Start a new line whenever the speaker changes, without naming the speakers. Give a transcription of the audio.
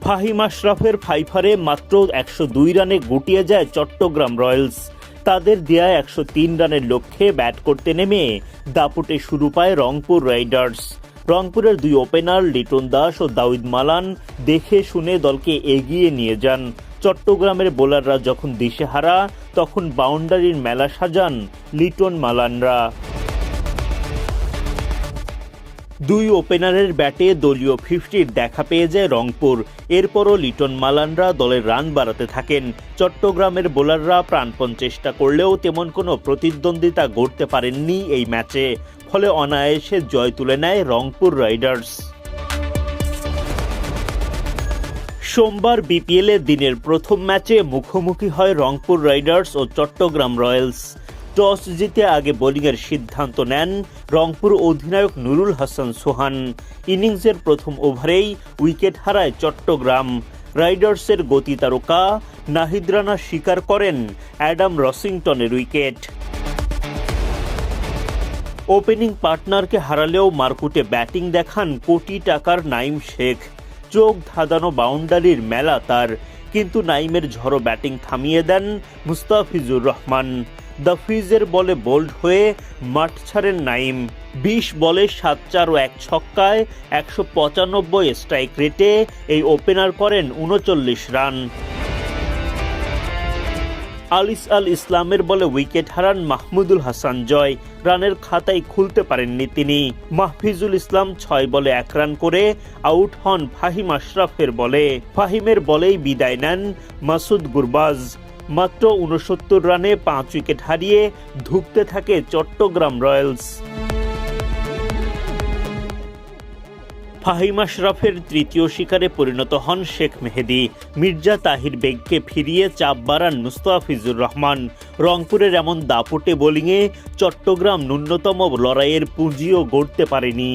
ফাহিম আশরাফের ফাইফারে মাত্র 102 রানে গুটিয়ে যায় চট্টগ্রাম রয়্যালস। তাদের দেয়া 103 রানের লক্ষ্যে ব্যাট করতে নেমে দাপুটে শুরু পায় রংপুর রাইডার্স। রংপুরের দুই ওপেনার লিটন দাস ও দাউদ মালান দেখে শুনে দলকে এগিয়ে নিয়ে যান। চট্টগ্রামের বোলাররা যখন দিশেহারা তখন বাউন্ডারির মেলা সাজান লিটন মালানরা। দুই ওপেনারের ব্যাটে দলীয় 50-র দেখা পেয়ে যায় রংপুর। এরপরও লিটন মালানরা দলের রান বাড়াতে থাকেন। চট্টগ্রামের বোলাররা প্রাণপণ চেষ্টা করলেও তেমন কোনো প্রতিদ্বন্দ্বিতা গড়তে পারেননি এই ম্যাচে। ফলে অনায়াসে জয় তুলে নেয় রংপুর রাইডার্স। সোমবার বিপিএলের দিনের প্রথম ম্যাচে মুখোমুখি হয় রংপুর রাইডার্স ও চট্টগ্রাম রয়্যালস। টস জিতে আগে বোলিংয়ের সিদ্ধান্ত নেন রংপুর অধিনায়ক নুরুল হাসান সোহান। ইনিংসের প্রথম ওভারেই উইকেট হারায় চট্টগ্রাম। রাইডার্সের গতি তারকা নাহিদ রানা শিকার করেন অ্যাডাম রসিংটনের উইকেট। ওপেনিং পার্টনারকে হারালেও মারকুটে ব্যাটিং দেখান কোটি টাকার নাইম শেখ। চোখ ধাঁধানো বাউন্ডারির মেলা তার, কিন্তু নাইমের ঝড়ো ব্যাটিং থামিয়ে দেন মুস্তাফিজুর রহমান। দ্য ফিজের বলে বোল্ড হয়ে মাঠ ছাড়েন নাইম। 20 বলে 7-4 ও 1 ছক্কায় 195 স্ট্রাইক রেটে এই ওপেনার করেন 39 রান। আলিস আল ইসলামের বলে উইকেট হারান মাহমুদুল হাসান জয়। রানের খাতায় খুলতে পারেননি তিনি। মাহফিজুল ইসলাম 6 বলে 1 রান করে আউট হন ফাহিম আশরাফের বলে। ফাহিমের বলেই বিদায় নেন মাসুদ গুরবাজ। মাত্র 69 রানে 5 উইকেট হারিয়ে ধুঁকতে থাকে চট্টগ্রাম রয়্যালস। ফাহিম আশরাফের তৃতীয় শিকারে পরিণত হন শেখ মেহেদী। মির্জা তাহির বেগকে ফিরিয়ে চাপ বাড়ান মুস্তাফিজুর রহমান। রংপুরের এমন দাপটে বোলিংয়ে চট্টগ্রাম ন্যূনতম লড়াইয়ের পুঁজিও গড়তে পারেনি।